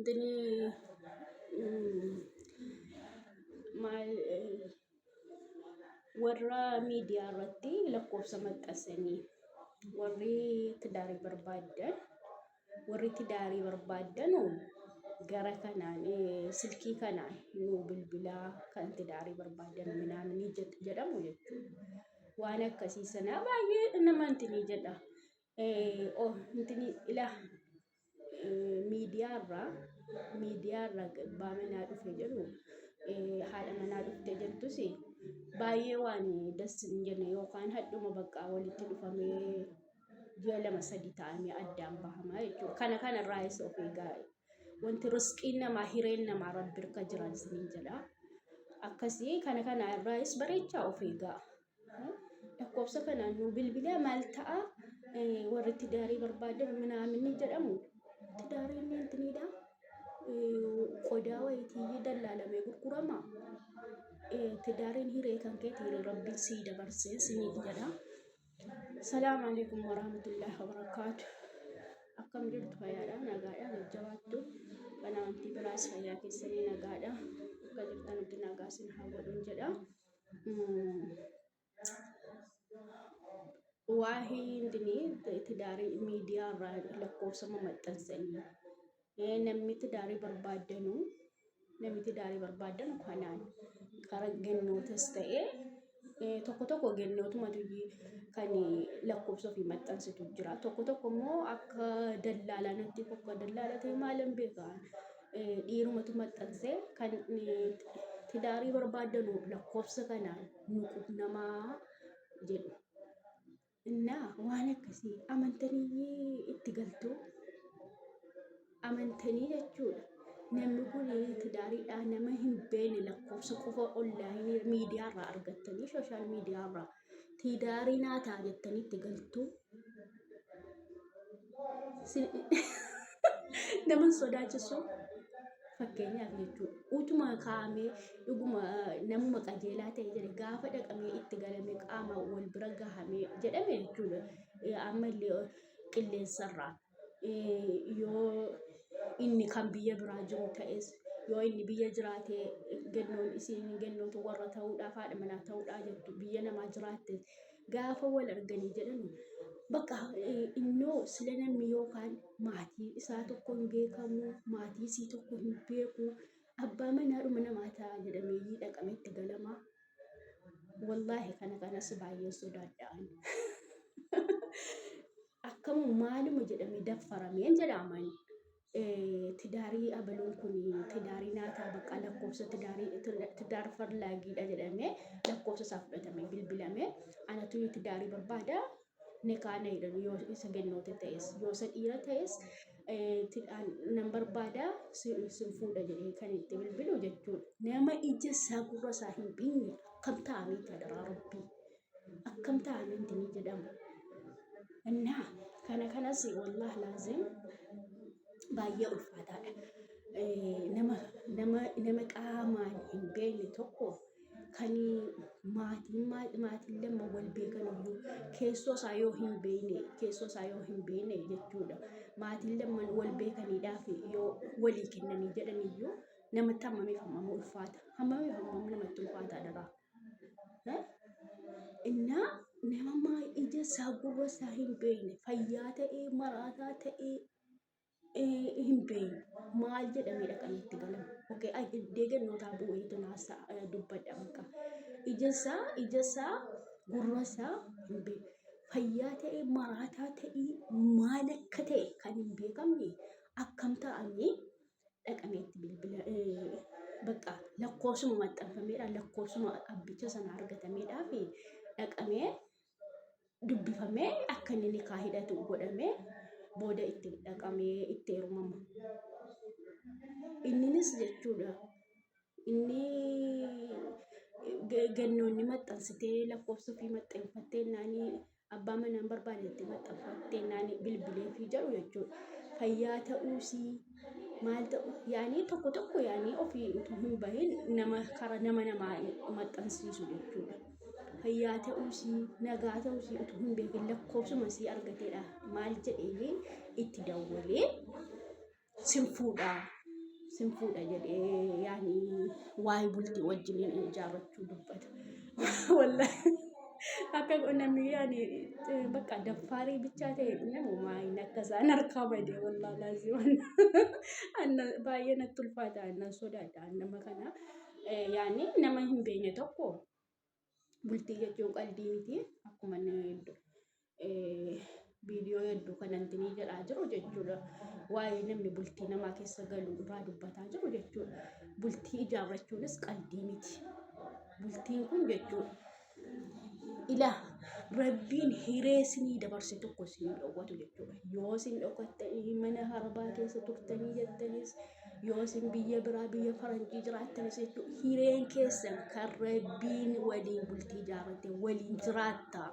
Dini maal warra miidiyaa irratti lakkoofsa maxxansanii warri tidaarii barbaadan gara kanaan silkii kanaan nu bilbilaa kan tidaarii barbaadan minaamni jedhamu jechuudha. Waan akkasii sanaa baay'ee namatti ni jedha. Intini ila miidiyaa irraa abbaa manaa dhufe jedhu haadha manaa dhufte jettus baay'ee waan das hin jenne yookaan hadduma bakka walitti dhufamee ji'a 2-3 ta'anii addaan bahama jechuudha. Kana irraas of eegaa. Wanti riskiin namaa hireen namaa rabbi harka jiran siniin jedha. Akkasii kana irraas bareechaa of eegaa. Lakkoofsa kanaan nu bilbilaa maal ta'a warri tidaarii barbaadan minaamni jedhamu. Tidaariin intiniidha. Qodaa wayitii dallaalamee gurgurama. Tidaariin hiree kan keeti hiree rabbiin sii dabarsee siniif jedha. Salaamu alaikum warahmatullahi wabarakatuh. Akkam jirtu fayyaadha nagaadha jajjabaattu. Banaanti biraas fayyaa keessanii nagaadha. Akka jirtanitti nagaa sin haa godhuun jedha. Waahii intini tidaarii miidiyaa irraa lakkoofsa maxxansanii namni tidaarii barbaadanu kanaan qara gennootas ta'ee tokko gennootumatu kan lakkoofsa ofii maxxansitu jira. Tokko immoo akka dallaalanatti tokko dallaalatee maalan beekaa dhiirumatu maxxansee kan tidaarii barbaadanu lakkoofsa kanaan nuquuf namaa jedhu. Innaa waan akkasii amantanii itti galtu amantanii jechuudha. Namni kun tidaariidhaan nama hin beekne lakkoofsa qofa onlaayinii miidiyaa irraa argattanii sooshaal miidiyaa irraa tidaarii naa ta'a jettanii itti galtu. Nama sodaachisu fakkeenyaaf jechuudha. Utuma kaa'amee dhuguma namuma qajeelaa ta'e jedhe gaafa dhaqamee itti galamee qaama wal bira gahamee jedhame jechuudha. Ammallee qilleensarraa yoo inni kan biyya biraa jiru ta'es yoo inni biyya jiraatee gennootu warra ta'uudhaaf haadha manaa ta'uudhaa jettu biyya namaa jiraatte gaafa wal arganii jedhan bakka innoo sila namni yookaan maatii isaa tokko hin beekamu maatii isii tokko hin beeku abbaa manaadhuma namaa ta'a jedhamee dhaqamee itti galama. Wallaahi kanas baay'ee sodaadhaan. Akkam maaluma jedhamee daffarameen jedhaman. Tidaarii abaluun kun tidaarii naataa bakka lakkoofsa tidaar farlaagiidha jedhamee lakkoofsa isaa fudhatamee bilbilamee anatu tidaarii barbaada ne kaana jedhan yoo isa gennoota ta'es yoo isa dhiira ta'es nan barbaada sin fuudha jedhee kan itti bilbilu jechuudha. Nama ija isaa gurra isaa hin beekne akkam ta'anii tadaraa rabbii akkam ta'anii intini jedhamu. Innaa kanas wallahi laazim baay'ee ulfaataadha. Nama qaamaan hin beekne tokko kan maatiin lama wal beekan iyyuu keessoo isaa yoo hin beekne jechuudha. Maatiin lama wal beekaniidhaaf yoo walii kennanii jedhan iyyuu namatti hammam ulfaata. Hammam namatti ulfaata daraa. Innaa nama ija isaa gurra isaa hin beekne fayyaa ta'ee maraataa ta'ee hin beekne maal jedhamee dhaqanii itti galama. Deegannootaa bu'eetu naasa dubbadha bakka. Ija isaa gurra isaa hin beekne fayyaa ta'ee maraataa ta'ee maal akka ta'e kan hin beekamne akkam ta'anii dhaqamee itti bilbila bakka lakkoofsuma maxxanfameedhaan lakkoofsuma abbicha sana argatameedhaa fi dhaqamee dubbifamee akka inni nikaa hidhatu godhamee booda itti dhaqamee itti heerumama. Inninis jechuudha inni gannoonni maxxansitee lakkoofsa ofii maxxanfattee naanii abbaa manaan barbaadetti maxxanfattee naanii bilbilee fi jedhu jechuudha. Fayyaa ta'uusii maal ta'u yaanii tokko yaanii ofii utuu hin bahin nama maxxansiisu jechuudha. Fayyaa ta'uusii nagaa ta'uusii utuu hin beekin lakkoofsuma sii argateedha maal jedhee itti dawwalee sinfuudha jedhee yaani waa'ee bultii wajjiniin ijaarrachuu dubbata. Wallahi akka namni yaani bakka daffaarii bichaa ta'e namuma hin akka isaan harkaa badee wallahi laaziman baay'ee natti ulfaata annan sodaadha nama kana yaani nama hin beekne tokko bultii jechuun qalbii miti akkuma viidiyoo hedduu kanantinii jedhaa jiru jechuudha. Waa'ee namni bultii namaa keessa galuu irraa dubbataa jiru jechuudha. Bultii ijaarrachuunis qalbii miti. Bultiin kun jechuudha rabbiin hiree isinii dabarse tokko isinii dhowwatu jechuudha. Yoo isin dhokattanii mana harbaa keessa turtanii jettanis yoo isin biyya biraa biyya faranjii jiraattanis jechuudha. Hireen keessan kan rabbiin waliin bultii ijaarrate waliin jiraattaa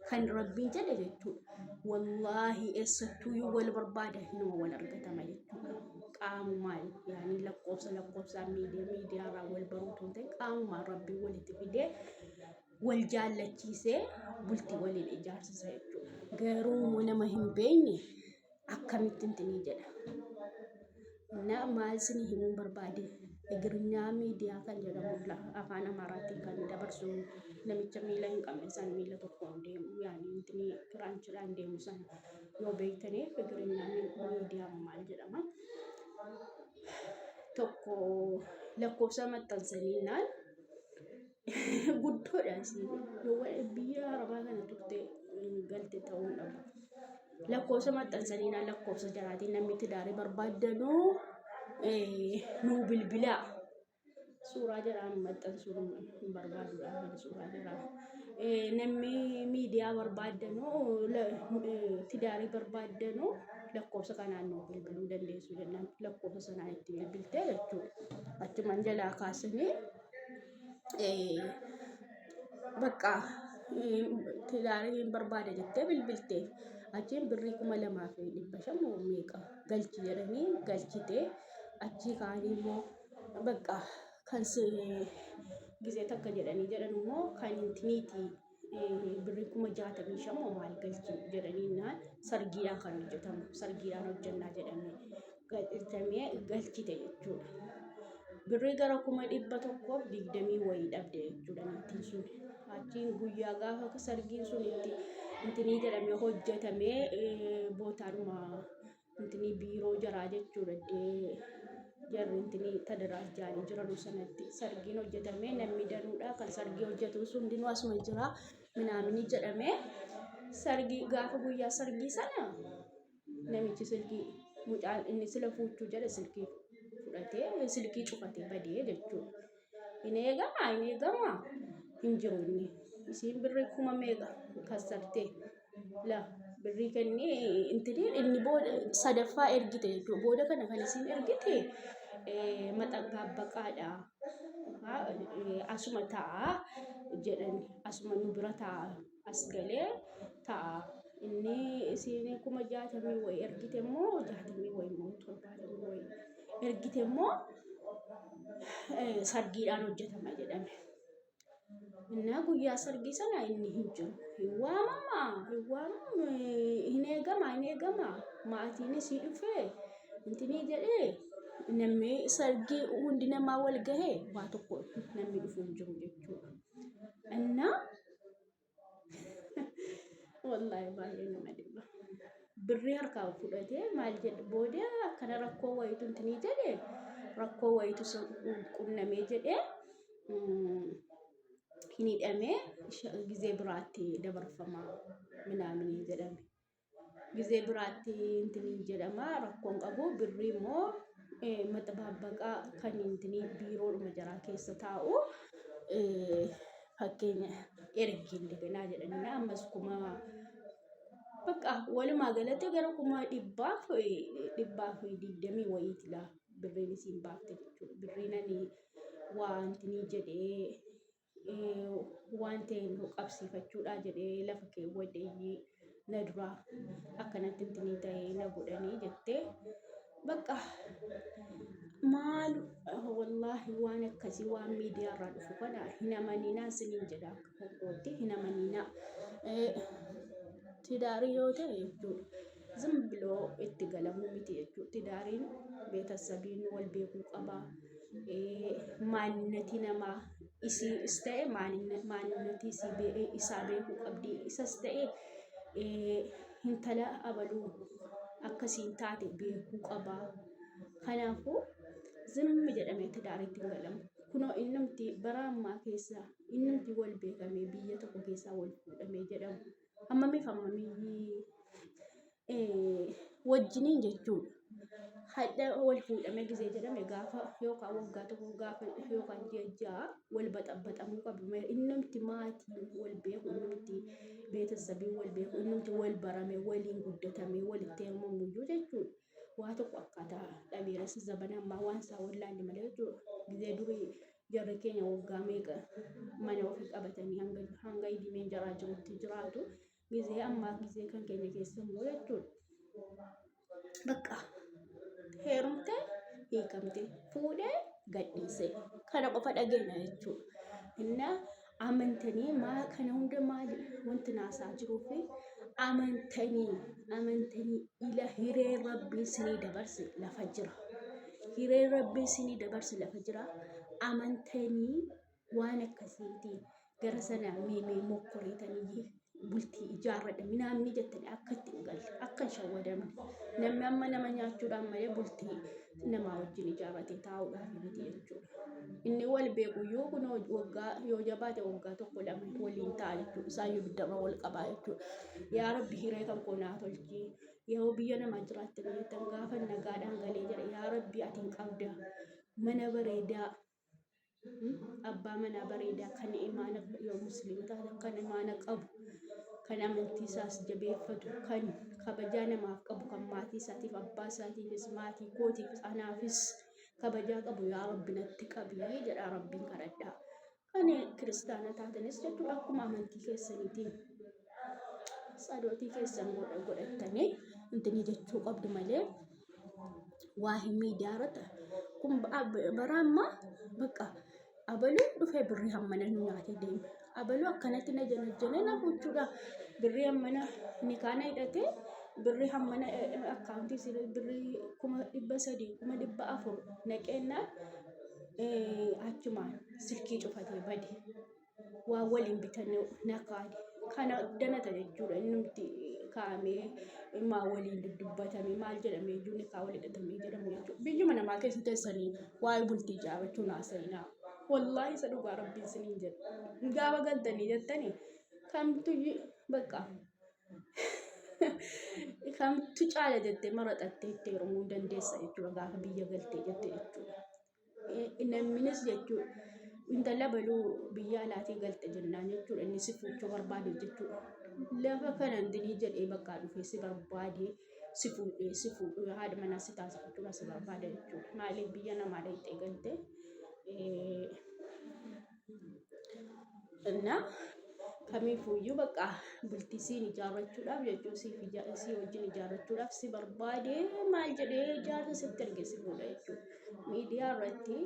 kan rabbiin jedhe jechuudha. Wallaahi eessattuu wal barbaada hinuma wal argatama jechuudha. Qaamumaan yaani lakkoofsaan miidiyaarraa wal baruutu hin ta'in qaamumaan rabbiin walitti fidee wal jaallachiisee bultii waliin ijaarsisa jechuudha. Garuu nama hin beekne akkamittiin tinii jedha. Maal isinii himuun barbaade Egirinyaa miidiyaa kan jedhamu afaan Amaaraatiin kan dabarsu namicha miila hin qabne san miila tokkoon deemu yaani tinii kiraanchiidhaan deemu sana yoo beektaniif Egirinyaa miidiyaa maal jedhama. Tokko lakkoofsa maxxansaniinaan guddoodha biyya arabaa kana turte galte ta'uu dhabu. Lakkoofsa maxxansaniinaan lakkoofsa jaraatiin namni itti daarii barbaaddanuu nuu bilbilaa. Suuraa jaraan maxxansuun hin barbaadudha suuraa jaraa. Namni miidiyaa barbaaddanuu itti daarii barbaaddanuu lakkoofsa kanaan nuu bilbiluu dandeessu jennaan lakkoofsa sanaan itti bilbiltee jechuudha. Achumaan jalaa kaasanii bakka tidaarii barbaada jettee bilbiltee achiin birrii 2,500 meeqa galchi jedhanii galchitee achii kaanii immoo bakka kan gisee takka jedhanii jedhan immoo kan intiniiti birrii 65,000 maal galchi jedhanii naan sargiidhaan kan hojjetamu sargiidhaan hojjannaa jedhamee galchite jechuudha. Birrii gara 120 wayii dhabde jechuudha nittiin sun. Achiin guyyaa gaafa sargiin sun intinii jedhamee hojjetamee bootaadhuma intinii biiroo jaraa jechuudha. Jarri intinii tadaraajanii jiran sanatti sargiin hojjetamee namni danuudha kan sargii hojjetu sun hundinuu asuma jira minaamini jedhamee sargii gaafa guyyaa sargii sana namichi silkii mucaan inni sila fuuchuu jedhe silkii fudhatee silkii cufatee badee jechuudha. Hin eegamaa hin jiru inni. Isiin birrii 1,000 kassartee birrii kennee inni booda sadaffaa ergite jechuudha. Booda kana kan isiin ergite maxxangaa baqaadha. Asuma taa'aa jedhani asuma nu bira taa'aa as galee taa'aa. Inni isiin 60,000 wayii ergite immoo 60,000 wayii immoo 70,000 wayii ergite immoo sargiidhaan hojjetama jedhame. Innaa guyyaa sargii sana inni hin jiru. Hin eegamaa maatiinis dhufee intinii jedhee namni sargii hundi namaa wal gahee waa tokko namni dhufu hin jiru jechuudha. Innaa wallaahi baay'ee nama dhiba. Birrii harkaa fudhatee maal jedhe booda akkana rakkoo wayiitu intinii jedhee rakkoo wayiitu qunnamee jedhee hin hidhamee gisee biraatti dabarfama minaaminii jedhame. Gisee biraatti intinii jedhama rakkoon qabu birrii immoo maxxabaabaqaa kan intinii biiroodhuma jaraa keessa taa'u fakkeenya ergiin daganaa jedhanii ammas kuma bakka walumaa galatti gara 120 wayiiti laa birriin isiin baafte jechuudha. Birriin ani waantinii jedhee waan ta'e nu qabsiifachuudha jedhee lafa keewwadhee na duraa akkanatti intinii ta'ee na godhanii jettee bakka maal wallaahi waan akkasii waan miidiyaarraa dhufu kana hin amaninaa isiniin jedha akka fokkootti hin amaninaa. Tidaarii yoo ta'e jechuudha ዝም ብሎ itti galamuu miti jechuudha. Tidaariin beetasabiin wal beekuu qaba. Maannatii namaa isiis ta'e maannatii isaa beekuu qabdi. Isas ta'e intala abaluu akkasiin taate beekuu qaba. Kanaafuu zimmi jedhamee tidaaritti hin galamu. Kunoo innumti bara ammaa keessa innumti wal beekamee biyya tokko keessaa wal fuudhamee jedhamu. Hammamiif hammamii wajjiniin jechuudha. Hadda wal fuudhamee gisee jedhame gaafa yookaan waggaa tokko gaafa yookaan ji'a wal baxaxamuu qabu. Innumti maatiin wal beeku, innumti beetasabii wal beeku, innumti wal barame waliin guddatame walitti heerumuyyuu jechuudha. Waa tokko akkaataa dhabeeras zabana ammaa waan isaa wallaalle malee jechuudha. Gisee durii jarri keenya waggaa meeqa mana ofii qabatanii hanga idimeen jaraa jirutti jiraatu. Gisee ammaa gisee kan keenya keessa immoo jechuudha. Bakka heerumtee hiikamtee fuudhee gadhiisee kana qofa dhageenya jechuudha. Innaa amantanii maa kana hunda maali wanti naasaa jiruu fi amantanii ila hiree rabbii sinii dabarse lafa jira. Hiree rabbii sinii dabarse lafa jira. Amantanii waan akkasiitiin gara sanaa meemee mokkoreetanii bultii ijaarradha minaamni jettanii akka itti hin galle akka hin shawwadamne namni amma nama nyaachuudhaan malee bultii namaa wajjin ijaarratee taa'uudhaaf miti jechuudha. Inni wal beekuyyuu kun waggaa yoo jabaate waggaa tokko lama waliin ta'a jechuudha. Isaayyuu biddama wal qabaa jechuudha. Yaa Rabbi hiree kan koo naa tolchi. Yoo biyya namaa jiraatte biyyattan gaafa nagaadhaan galee jedha yaa Rabbi ati hin qabda mana bareedaa abbaa manaa bareedaa kan imaana yoo musliimota kan imaana qabu. Kan amantii isaas jabeeffatu kan kabajaa namaaf qabu kan maatii isaatiif abbaa isaatiifis maatii kootiif anaafis kabajaa qabu yaa Rabbi natti qabi jedha Rabbiin kadhadhaa. Kan kiristaana taatanis jechuudha akkuma amantii keessaniitiin sadootii keessan godhattanii intini jechuu qabdu malee waa hin miidiyaarratti kun bara ammaa bakka abaluun dhufee birrii hammana nu nyaatee deeme. Abaluu akkanatti na janajjane na gochuudha. Birrii hammana ni kaana hidhatee birrii hammana akkaawuntii sirrii birrii 300 400 naqeennaan achumaan silkii cufatee bade. Waa waliin bitannee nakaade. Kana danata jechuudha. Innumti kaamee maa waliin dudubbatame maal jedhamee iyyuu ni kaa walii hidhatamee jedhamu jechuudha. Biyyuma namaa keessa teessanii waa'ee bultii ijaarrachuun haasa'inaa. Wallahi isa dhugaa Rabbiin siniin jedha. Gaafa galtanii jettanii kamtu bakka kamtu caala jettee maraxattee itti heerumuu dandeessa jechuudha gaafa biyya galtee jettee jechuudha. Namnis jechuudha intala baluu biyya alaatii galte jennaan jechuudha inni si fuudhuu barbaade jechuudha. Lafa kana indinii jedhee bakka dhufee si barbaade si fuudhuu haadha manaa si taasifachuudha si barbaade jechuudha. Maaliif biyya namaa dhaqxee galte እና kamiifuyyuu bakka bultii siin ijaarrachuudhaaf jechuun si wajjin ijaarrachuudhaaf si barbaade maal jedhee ijaarsa sitti argisiisuudha jechuudha. Miidiyaa irratti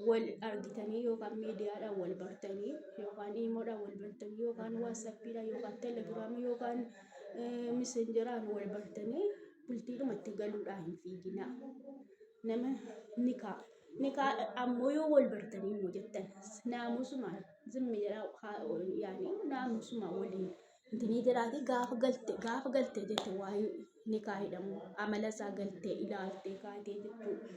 wal argitanii yookaan miidiyaadhaan wal bartanii yookaan iimoodhaan wal bartanii yookaan waatsaappiidhaan yookaan teelegiraamii yookaan misenjeraan wal bartanii bultiidhumatti galuudhaan hin fiiginaa. Nama nikaa ammoo yoo wal bartanii immoo jettan naamusumaan zimmi jedhaa yaani naamusumaan waliin intini jedhaati gaafa galte jette waa'ee nikaa hidhamu amala isaa galtee ilaaltee kaatee jechuudha.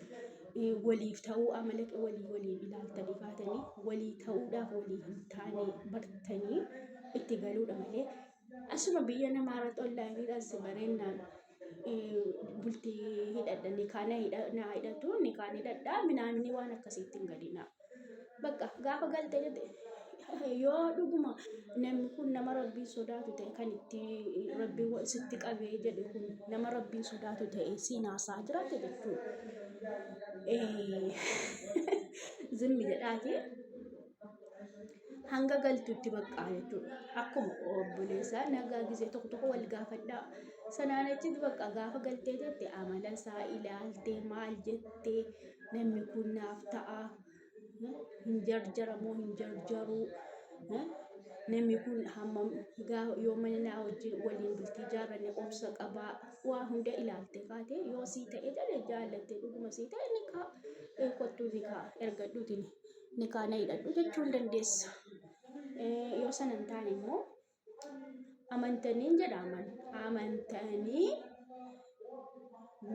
Waliif ta'uu amala waliin ilaaltanii kaatanii walii ta'uudhaaf walii hin taane bartanii itti galuudha malee asuma biyya namaa irratti onlaayiniidhaan si bareennaan bultii hidhadha nikaana hidhatu nikaan hidhadhaa minaamni waan akkasiitti hin gadinaa. Bakka gaafa galtee jette yoo dhuguma namni kun nama rabbii sodaatu ta'e kan itti rabbii sitti qabee jedhe kun nama rabbii sodaatu ta'e siin haasaa jiraate jechuudha. Zimmi jedhaati hanga galtuutti baqqaa jechuudha. Akkuma obboleessaa nagaa gisee tokko wal gaafadhaa. Sanaan achitti bakka gaafa galtee jette amala isaa ilaaltee maal jettee namni kun naaf ta'a hin jarjaramoo hin jarjaruu namni kun hammam yoo mana naa wajjin waliin bultii ijaarranne obsa qabaa waa hunda ilaalte kaate yoo sii ta'e jedhe jaallatte dhuguma sii ta'e ni kaa kottuu ni kaa ergadhuuti ni kaa na hidhadhu jechuu hin dandeessa. Yoo sana hin taane immoo amantaniin jedhaman amantanii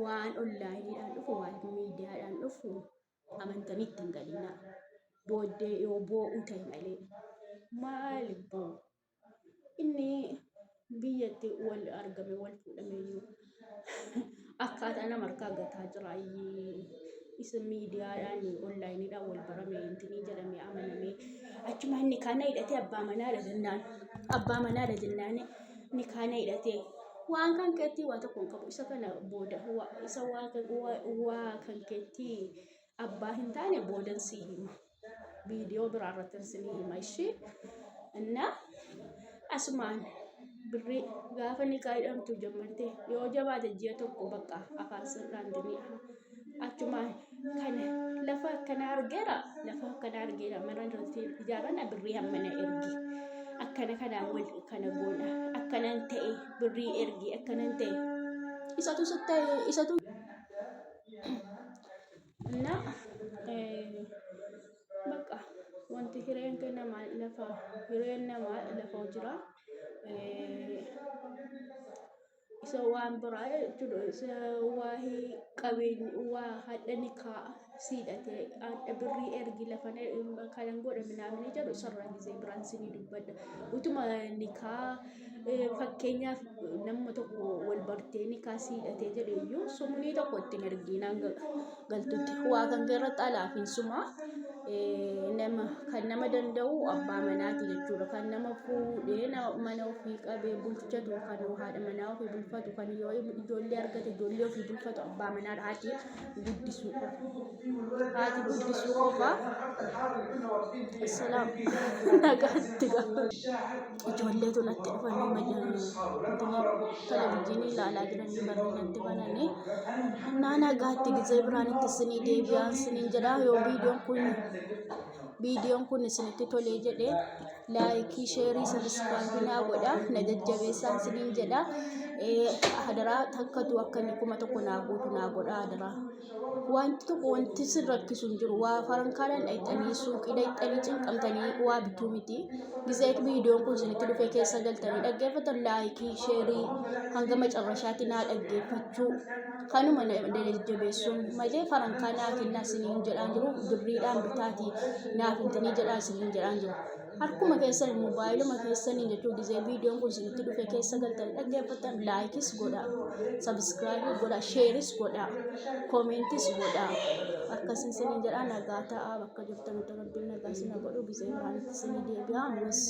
waan onlaayiniidhaan dhufu waan miidiyaadhaan dhufu amantanii ittiin galinaa booddee yoo boo'u ta'e malee maali boo'u inni biyyatti wal argame wal fuudhameeyyuu akkaataa nama harkaa gataa jira isa miidiyaadhaan onlaayiniidhaan wal barame intinii jedhamee amanamee achuma inni kana hidhatee abbaa manaadha jennaan ni kana hidhatee waan kan keetti waa tokko hin qabu isa kana booda isa waa kan keetti abbaa hin taane boodan si hima viidiyoo biraa irratti si hima ishee እና asumaan birrii gaafa ni kaa'idhamtu jammarte yoo jabaate ji'a tokko bakka afaan sirraan dinii achumaan kana lafa akkana argeera mana irratti ijaarana birrii hammana ergi akkana kanaan wal kana goona akkanan ta'e birrii ergi akkanan ta'e isatu እና በቃ wanti hireen namaa lafa jira isa waan biraa jechuudha isa waa'ee qabeenya waa hadha ni kaa siidhatee hadha birrii ergi lafa kanan godha minaamini jedhu isarraa gisee biraan sinii dubbadha utuma ni kaa fakkeenyaaf nama tokko wal bartee ni kaa siidhatee jedhe iyyuu sumnii tokko ittiin erginaan galtutti waa kan irratti alaafiin suma kan nama danda'u abbaa manaati jechuudha kan nama fuudhee mana ofii qabee bulchatu kan haadha manaa ofii bulfatu kan yoo ijoollee argate ijoollee ofii bulfatu abbaa manaadha haati guddisuu qofa assalaam nagaatti ijoolleetu natti dhufanii televizyiinii ilaalaa jiranii barree natti bananii naa nagaatti gisee biraan itti sinii deebi'aan siniin jedha yoo viidiyoon kun isinitti tolee jedhee laayikii sheerii sabiskiraaybii naa godha na jajjabeessaan siniin jedha hadaraa takkatu akka inni 1,000 naa guutu naa godha hadaraa wanti sin rakkisu hin jiru waa farankaadhaan dhayxanii suuqii dhayxanii cinqamtanii waa bituu miti gisee viidiyoon kun isinitti dhufee keessa galtanii dhaggeeffatan laayikii sheerii hanga macarrashaatti naa dhaggeeffachuu kanuma na jajjabeessuun malee farankaa naa kennaa siniin jedhaan jiru birriidhaan bitaatii naaf intinii jedhaan siniin jedhaan jiru harkuma keessan mobaayiluma keessaniin jechuu gisee viidiyoon kun isinitti dhufee keessa galtanii dhaggeeffatan laayikis godha sabiskiraaybii godha sheeris godha koomentis godha akkasiin siniin jedhaan nagaa ta'aa bakka jirtanitti rabbiin nagaa sina godhu gisee biraanitti sinii deebi'aa ammas